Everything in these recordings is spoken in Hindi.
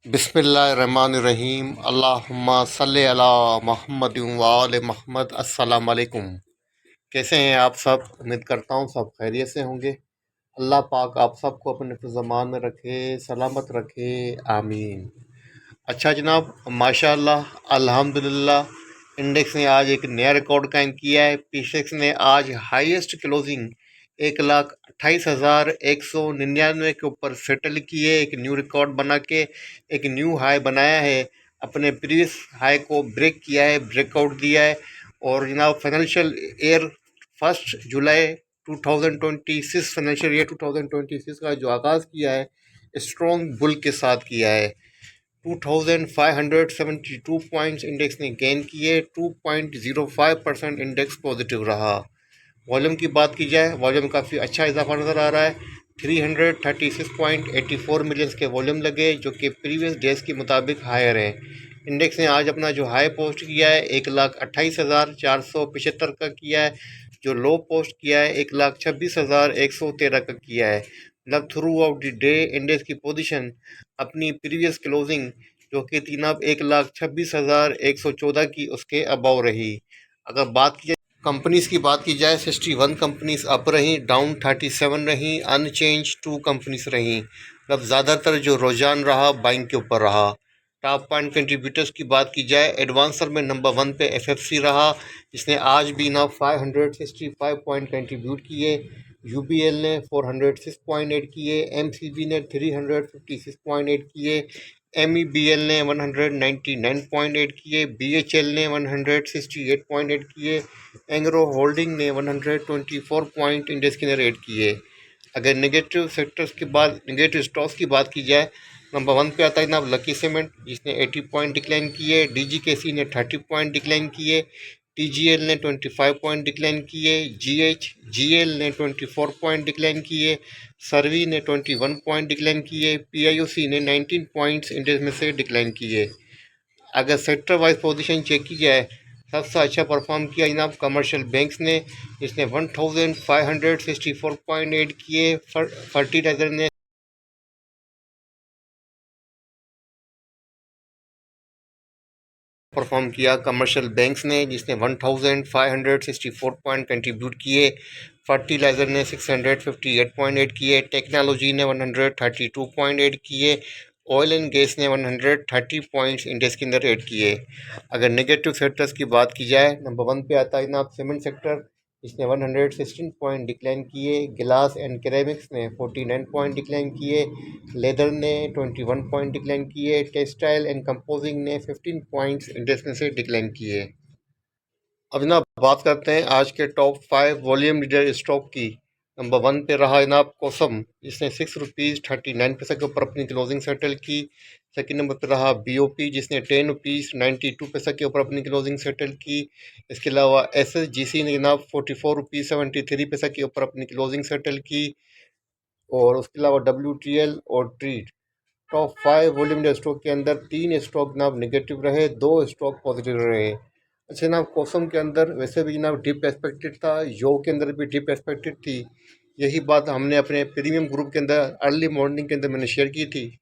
बिस्मिल्लाहिर्रहमानिर्रहीम। अल्लाहुम्मा सल्ले अला मुहम्मद व आले मुहम्मद। अस्सलाम वालेकुम। कैसे हैं आप सब? उम्मीद करता हूँ सब खैरियत से होंगे। अल्लाह पाक आप सबको अपने ज़मान में रखे, सलामत रखे, आमीन। अच्छा जनाब, माशाअल्लाह, अल्हम्दुलिल्लाह, इंडेक्स ने आज एक नया रिकॉर्ड कायम किया है। पीसेक्स ने आज हाईएस्ट क्लोजिंग 1,28,199 के ऊपर सेटल किए। एक न्यू रिकॉर्ड बना के एक न्यू हाई बनाया है। अपने प्रीवियस हाई को ब्रेक किया है, ब्रेकआउट दिया है। और जनाब फाइनेंशियल ईयर 1 जुलाई 2026, फाइनेंशियल ईयर 2026 का जो आगाज़ किया है स्ट्रॉन्ग बुल के साथ किया है। 2572 पॉइंट्स इंडेक्स ने गेन किए। 2.05% इंडेक्स पॉजिटिव रहा। वॉल्यूम की बात की जाए, वॉल्यूम काफ़ी अच्छा इजाफा नज़र आ रहा है। 336.84 मिलियंस के वॉल्यूम लगे, जो कि प्रीवियस डेज के मुताबिक हायर है। इंडेक्स ने आज अपना जो हाई पोस्ट किया है 1,28,475 का किया है। जो लो पोस्ट किया है 1,26,113 का किया है। मतलब through out the day index की पोजीशन अपनी प्रीवियस क्लोजिंग जो कि थी ना 1,26,114 की, उसके अबव रही। अगर बात की कंपनीज की बात की जाए, 61 कंपनीज अप रहीं, डाउन 37 रहीं, अनचेंज 2 कंपनीज रहीं। मतलब ज़्यादातर जो रुझान रहा बाइंग के ऊपर रहा। टॉप पॉइंट कंट्रीब्यूटर्स की बात की जाए, एडवांसर में नंबर 1 पे एफएफसी रहा, जिसने आज भी ना 565 पॉइंट कंट्रीब्यूट किए। यूबीएल ने 406.8 किए। एमसीबी ने 356.8 किए। एमईबीएल ने 199.8 किए। बीएचएल ने 168.8 किए। एंग्रो होल्डिंग ने 124 पॉइंट इंडेक्स के रेट किए। अगर नेगेटिव सेक्टर्स के बाद नेगेटिव स्टॉक्स की बात की जाए, नंबर 1 पे आता है ना लकी सीमेंट, जिसने 80 पॉइंट डिक्लाइन किए। डीजीकेसी ने 30 पॉइंट डिक्लाइन किए। टीजीएल ने 25 पॉइंट डिक्लाइन किए। जीएल ने 24 पॉइंट डिक्लाइन किए। सर्वी ने 21 पॉइंट डिक्लाइन किए। पीआईओसी ने 19 पॉइंट्स इंडेक्स में से डिक्लाइन किए। अगर सेक्टर वाइज पोजीशन चेक की जाए, सबसे अच्छा परफॉर्म किया जनाब कमर्शियल बैंक्स ने, जिसने 1564.8 किए। फर्टिलाइजर ने परफॉर्म किया कमर्शियल बैंक्स ने, जिसने 1564 पॉइंट कंट्रीब्यूट किए। फर्टिलाइज़र ने 658.8 किए। टेक्नोलॉजी ने 132.8 किए। ऑयल एंड गैस ने 130 पॉइंट्स इंडेक्स के अंदर रेट किए। अगर नेगेटिव सेक्टर्स की बात की जाए, नंबर 1 पे आता है ना सीमेंट सेक्टर, इसने 116 पॉइंट डिक्लाइन किए। गिलास एंड केरेमिक्स ने 49 पॉइंट डिक्लाइन किए। लेदर ने 21 पॉइंट डिक्लाइन किए। टेक्सटाइल एंड कंपोजिंग ने 15 पॉइंट्स इंडेक्स में से डिक्लाइन किए। अब जनाब बात करते हैं आज के टॉप 5 वॉल्यूम लीडर स्टॉक की। नंबर 1 पे रहा जनाब कोसम, जिसने ₹6.39 के ऊपर अपनी क्लोजिंग सेटल की। सेकंड नंबर पे रहा बीओपी, जिसने ₹10.92 के ऊपर अपनी क्लोजिंग सेटल की। इसके अलावा एसएसजीसी ने जनाब ₹44.73 के ऊपर अपनी क्लोजिंग सेटल की। और उसके अलावा डब्ल्यूटीएल और ट्रीट, टॉप 5 वॉल्यूम स्टॉक के अंदर 3 स्टॉक जनाब निगेटिव रहे, 2 स्टॉक पॉजिटिव रहे। अच्छा जनाब, कोसम के अंदर वैसे भी जनाब डिप एक्सपेक्टेड था, यो के अंदर भी डिप एक्सपेक्टेड थी। यही बात हमने अपने प्रीमियम ग्रुप के अंदर अर्ली मॉर्निंग के अंदर मैंने शेयर की थी।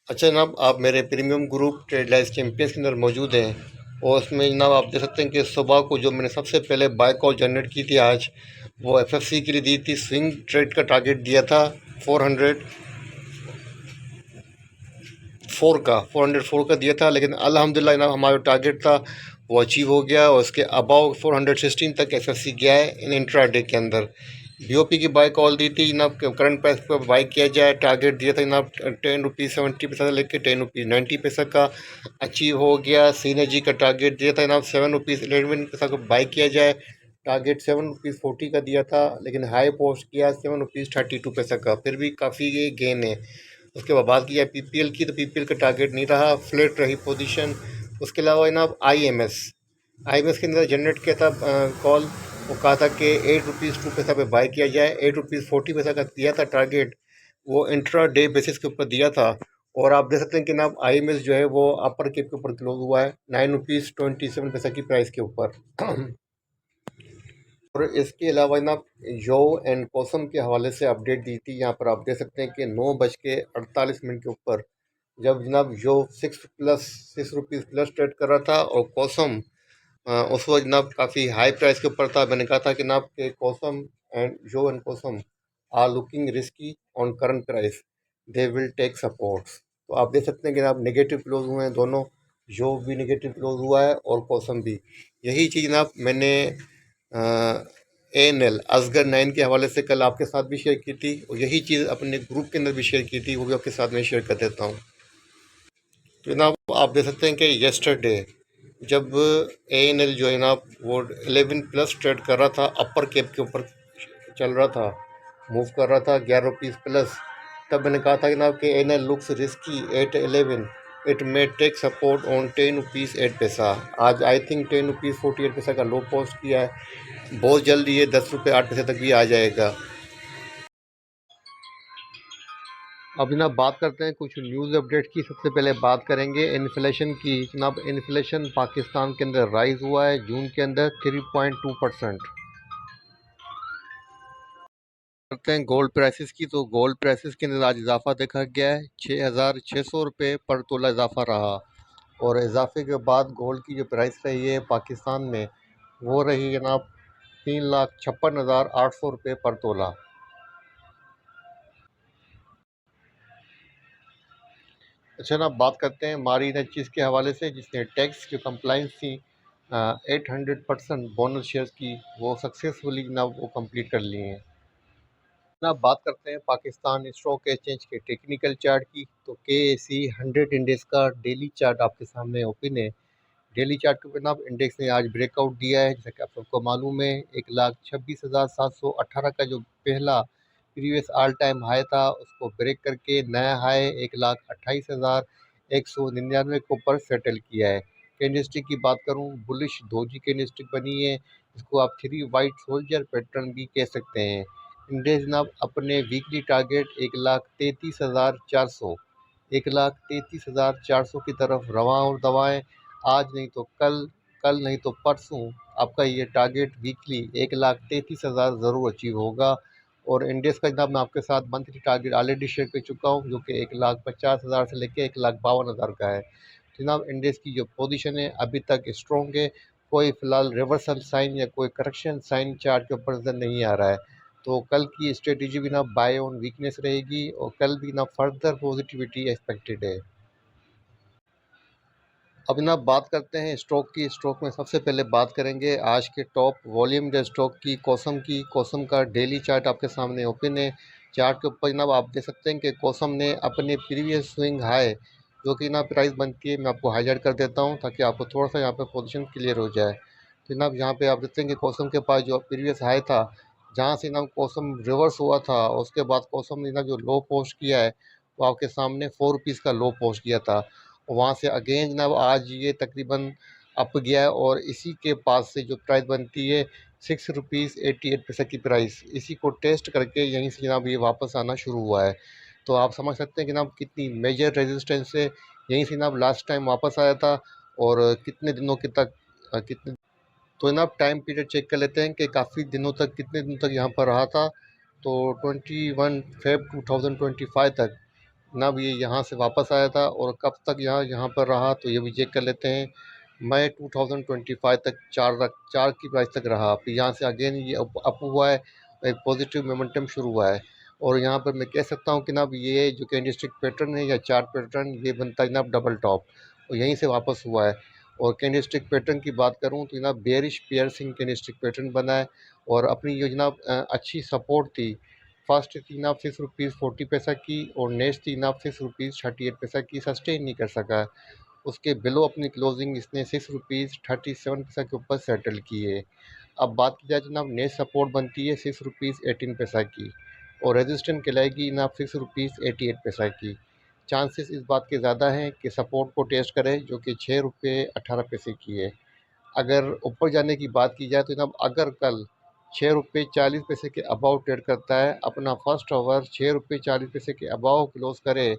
अच्छा जनाब, आप मेरे premium group trade life champions के अंदर मौजूद हैं, और उसमें जनाब आप देख सकते हैं कि सुबह को जो मैंने सबसे पहले बाय कॉल जनरेट की थी आज, वो एफएफसी के लिए दी थी। स्विंग ट्रेड का टारगेट दिया था 404 का दिया था, लेकिन अल्हम्दुलिल्लाह ना हमारा टारगेट था वो अचीव हो गया, और उसके अबाव 416 तक एफएफसी गया है इन इंट्रा डे के अंदर। बीओपी की बाय कॉल दी थी जनाब, करंट प्राइस पर बाई किया जाए। टारगेट दिया था जनाब ₹10.70 से लेकर ₹10.90 का, अचीव हो गया। सीनर्जी का टारगेट दिया था जनाब ₹7.11 को बाई किया जाए। टारगेट ₹7.40 का दिया था, लेकिन हाई पोस्ट किया ₹7.32 का, फिर भी काफ़ी ये गेन है। उसके बाद बात किया पीपीएल की, तो पीपीएल का टारगेट नहीं रहा, फ्लैट रही पोजीशन। उसके अलावा जनाब आईएमएस के अंदर जनरेट किया था कॉल, वो कहा था कि ₹8.02 पे बाय किया जाए। ₹8.40 का दिया था टारगेट, वो इंट्रा डे बेसिस के ऊपर दिया था। और आप देख सकते हैं कि ना आईएमएस जो है वो अपर केप के ऊपर क्लोज हुआ है ₹9.27 की प्राइस के ऊपर। और इसके अलावा ना यो एंड कोसम के हवाले से अपडेट दी थी। यहाँ पर आप देख सकते हैं कि 9:48 के ऊपर जब जनाब जो 6 प्लस ट्रेड कर रहा था, और कोसम उस वक्त जनाब काफ़ी हाई प्राइस के ऊपर था। मैंने कहा था कि जनाब के कोसम एंड कोसम are looking risky on current price, they will take supports. तो आप देख सकते हैं कि जनाब नेगेटिव क्लोज हुए हैं दोनों, जो भी नेगेटिव क्लोज हुआ है और कोसम भी। यही चीज़ जनाब मैंने ANL असगर 9 के हवाले से कल आपके साथ भी शेयर की थी, और यही चीज़ अपने ग्रुप के अंदर भी शेयर की थी, वो भी आपके साथ में शेयर कर देता हूँ। तो जनाब आप देख सकते हैं कि यस्टरडे जब ANL जो है ना वो 11 प्लस ट्रेड कर रहा था, अपर कैप के ऊपर चल रहा था, मूव कर रहा था 11 रुपीज़ प्लस, तब मैंने कहा था कि जनाब कि ANL looks risky at 11, it may take support on 10 rupees 8 paisa. आज आई थिंक 10 रुपीज़ 48 पैसा का लो पोस्ट किया है, बहुत जल्दी ये 10 रुपये 8 पैसे तक भी आ जाएगा। अब जनाब बात करते हैं कुछ न्यूज़ अपडेट की। सबसे पहले बात करेंगे इन्फ्लेशन की। जनाब इन्फ्लेशन पाकिस्तान के अंदर राइज हुआ है जून के अंदर 3.2%। करते हैं गोल्ड प्राइसेस की, तो गोल्ड प्राइसेस के अंदर आज इजाफा देखा गया है, 6,600 रुपये पर तोला इजाफा रहा। और इजाफे के बाद गोल्ड की जो प्राइस रही है पाकिस्तान में, वो रही जनाब 3,56,800 रुपये पर तोला। अच्छा ना, बात करते हैं मारी नचीज़ के हवाले से, जिसने टैक्स जो कंप्लाइंस थी 800% बोनस शेयर्स की, वो सक्सेसफुली ना वो कंप्लीट कर लिए हैं ना। बात करते हैं पाकिस्तान स्टॉक एक्सचेंज के टेक्निकल चार्ट की, तो KSE 100 इंडेक्स का डेली चार्ट आपके सामने ओपन है। डेली चार्ट के ऊपर ना इंडेक्स ने आज ब्रेकआउट दिया है, जैसा कि आप सबको मालूम है। 1,26,718 का जो पहला प्रीवियस ऑल टाइम हाई था, उसको ब्रेक करके नया हाई 1,28,199 के ऊपर सेटल किया है। कैंडलस्टिक की बात करूं, बुलिश दोजी कैंडलस्टिक बनी है, इसको आप 3 वाइट सोल्जर पैटर्न भी कह सकते हैं। इंडेक्स जनाब अपने वीकली टारगेट 1,33,400 1,33,400 की तरफ रवां और दवाएं। आज नहीं तो कल, कल नहीं तो परसों आपका ये टारगेट वीकली 1,33,000 ज़रूर अचीव होगा। और इंडेक्स का जनाब मैं आपके साथ मंथली टारगेट ऑलरेडी शेयर कर चुका हूँ, जो कि 1,50,000 से लेकर 1,52,000 का है। जनाब इंडेक्स की जो पोजीशन है अभी तक स्ट्रॉन्ग है, कोई फ़िलहाल रिवर्सल साइन या कोई करेक्शन साइन चार्ट के ऊपर नज़र नहीं आ रहा है। तो कल की स्ट्रेटजी भी ना बाय ऑन वीकनेस रहेगी, और कल भी ना फर्दर पॉजिटिविटी एक्सपेक्टेड है। अब ना बात करते हैं स्टॉक की। स्टॉक में सबसे पहले बात करेंगे आज के टॉप वॉल्यूम डे स्टॉक की, कोसम की। कोसम का डेली चार्ट आपके सामने ओपन है। चार्ट के ऊपर जनाब आप देख सकते हैं कि कोसम ने अपने प्रीवियस स्विंग हाई, जो कि ना प्राइस बनती है, मैं आपको हाईलाइट कर देता हूँ ताकि आपको थोड़ा सा यहाँ पे पोजीशन क्लियर हो जाए। तो जनाब यहाँ पे आप देखते हैं कि कोसम के पास जो प्रीवियस हाई था, जहाँ से ना कोसम रिवर्स हुआ था, उसके बाद कोसम ने ना जो लो पोस्ट किया है, वो आपके सामने 4 रुपीज़ का लो पोस्ट किया था। वहाँ से अगेन जनाब आज ये तकरीबन अप गया है, और इसी के पास से जो प्राइस बनती है 6 रुपीज़ 88 पैसे की प्राइस, इसी को टेस्ट करके यहीं से जनाब ये वापस आना शुरू हुआ है। तो आप समझ सकते हैं कि जनाब कितनी मेजर रेजिस्टेंस है, यहीं से जनाब लास्ट टाइम वापस आया था। और कितने दिनों के तक कितने, तो जनाब टाइम पीरियड चेक कर लेते हैं कि काफ़ी दिनों तक, कितने दिन तक यहाँ पर रहा था। तो 21 फ़रवरी 2025 तक जनाब ये यहाँ से वापस आया था, और कब तक यहाँ यहाँ पर रहा, तो ये भी चेक कर लेते हैं। मई 2025 तक 4 की प्राइस तक रहा, फिर यहाँ से अगेन ये अप हुआ है, एक पॉजिटिव मोमेंटम शुरू हुआ है। और यहाँ पर मैं कह सकता हूँ कि जनाब ये जो कैंडलस्टिक पैटर्न है या चार्ट पैटर्न, ये बनता है जनाब डबल टॉप, और यहीं से वापस हुआ है। और कैंडलस्टिक पैटर्न की बात करूँ तो जनाब बेरिश पियर्सिंग कैंडलस्टिक पैटर्न बना है, और अपनी ये जनाब अच्छी सपोर्ट थी। फर्स्ट थी जनाब 6 रुपीज़ 40 पैसा की, और नेक्स्ट थी जनाब 6 रुपीज़ 38 पैसा की, सस्टेन नहीं कर सका। उसके बिलो अपनी क्लोजिंग इसने 6 रुपीज़ 37 पैसा के ऊपर सेटल की है। अब बात की जाए जनाब नेक्स्ट सपोर्ट बनती है 6 रुपीज़ 18 पैसा की, और रेजिस्टेंट कहलाएगी जनाब 6 रुपीज़ 88 पैसा की। चांसेस इस बात के ज़्यादा हैं कि सपोर्ट को टेस्ट करे, जो कि 6 रुपये 18 पैसे की है। अगर ऊपर जाने की बात की जाए तो जनाब अगर कल 6 रुपये 40 पैसे के अबाव ट्रेड करता है, अपना फर्स्ट ओवर 6 रुपये 40 पैसे के अबाव क्लोज करे,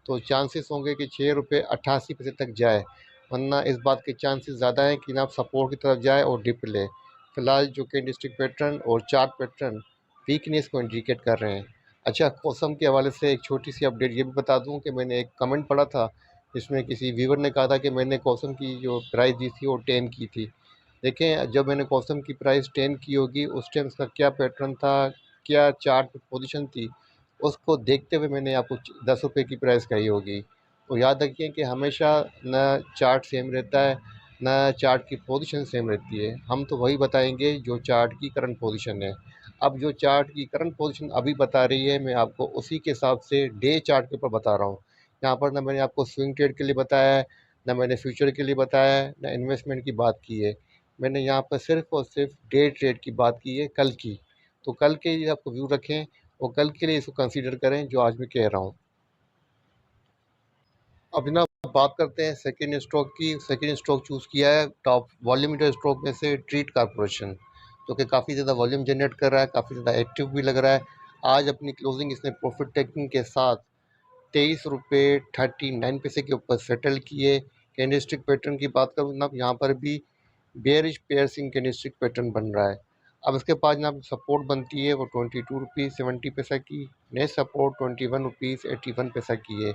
तो चांसेस होंगे कि 6 रुपये 88 पैसे तक जाए। वरना इस बात के चांसेस ज़्यादा हैं कि जनाब सपोर्ट की तरफ जाए और डिप ले। फिलहाल जो कैंडलस्टिक पैटर्न और चार्ट पैटर्न वीकनेस को इंडिकेट कर रहे हैं। अच्छा, कॉसम के हवाले से एक छोटी-सी अपडेट ये भी बता दूँ कि मैंने एक कमेंट पढ़ा था, जिसमें किसी व्यूअर ने कहा था कि मैंने कॉसम की जो प्राइस दी थी वो 10 की थी। देखें, जब मैंने कॉसम की प्राइस 10 की होगी, उस टाइम उसका क्या पैटर्न था, क्या चार्ट पोज़ीशन थी, उसको देखते हुए मैंने आपको ₹10 की प्राइस कही होगी। तो याद रखिए कि हमेशा ना चार्ट सेम रहता है, ना चार्ट की पोज़ीशन सेम रहती है। हम तो वही बताएँगे जो चार्ट की करंट पोज़ीशन है। अब जो चार्ट की करंट पोजीशन अभी बता रही है, मैं आपको उसी के हिसाब से डे चार्ट के ऊपर बता रहा हूँ। यहाँ पर ना मैंने आपको स्विंग ट्रेड के लिए बताया है, ना मैंने फ्यूचर के लिए बताया है, ना इन्वेस्टमेंट की बात की है। मैंने यहाँ पर सिर्फ़ और सिर्फ़ डे ट्रेड की बात की है कल की। तो कल के लिए आपको व्यू रखें और कल के लिए इसको कंसीडर करें जो आज मैं कह रहा हूँ। अब जनाब बात करते हैं सेकंड स्टॉक की। सेकंड स्टॉक चूज़ किया है टॉप वॉल्यूमेटर स्टॉक में से ट्रीट कॉर्पोरेशन, जो कि काफ़ी ज़्यादा वॉल्यूम जनरेट कर रहा है, काफ़ी ज़्यादा एक्टिव भी लग रहा है। आज अपनी क्लोजिंग इसने प्रॉफिट टेकिंग के साथ ₹23.39 के ऊपर सेटल किए। कैंडलस्टिक पैटर्न की बात करूँ जनाब, यहाँ पर भी बेयरिश पेयर्सिंग कैंडलस्टिक पैटर्न बन रहा है। अब इसके बाद जनाब सपोर्ट बनती है वो ₹22.70 की, नेक्स्ट सपोर्ट ₹21.81 की है।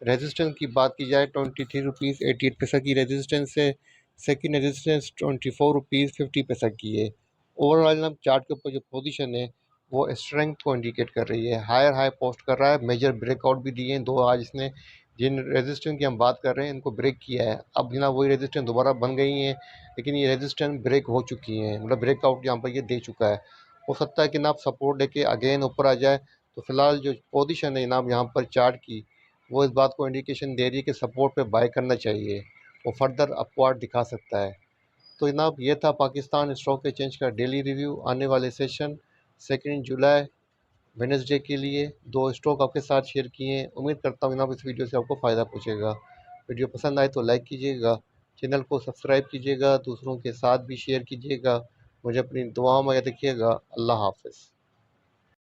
रेजिस्टेंस की बात की जाए ₹23.88 की रेजिस्टेंस है। सेकंड रेजिस्टेंस ₹24.50 की है। ओवरऑल हम चार्ट के ऊपर जो पोजीशन है वो स्ट्रेंथ को इंडिकेट कर रही है, हायर हाई पोस्ट कर रहा है। मेजर ब्रेकआउट भी दिए हैं दो आज इसने। जिन रेजिस्टेंस की हम बात कर रहे हैं इनको ब्रेक किया है। अब ना वही रेजिस्टेंस दोबारा बन गई हैं, लेकिन ये रेजिस्टेंस ब्रेक हो चुकी हैं, मतलब ब्रेकआउट यहाँ पर ये दे चुका है। हो सकता है कि ना आप सपोर्ट लेके अगेन ऊपर आ जाए। तो फिलहाल जो पोजीशन है जनाब यहाँ पर चार्ट की, वो इस बात को इंडिकेशन दे रही है कि सपोर्ट पे बाय करना चाहिए, वो फर्दर अपवार्ड दिखा सकता है। तो जनाब ये था पाकिस्तान स्टॉक एक्सचेंज का डेली रिव्यू। आने वाले सेशन 2 जुलाई वेडनेसडे के लिए दो स्टॉक आपके साथ शेयर किए हैं। उम्मीद करता हूँ जनाब इस वीडियो से आपको फ़ायदा पहुँचेगा। वीडियो पसंद आए तो लाइक कीजिएगा, चैनल को सब्सक्राइब कीजिएगा, दूसरों के साथ भी शेयर कीजिएगा। मुझे अपनी दुआओं में याद रखिएगा। अल्लाह हाफ़िज़।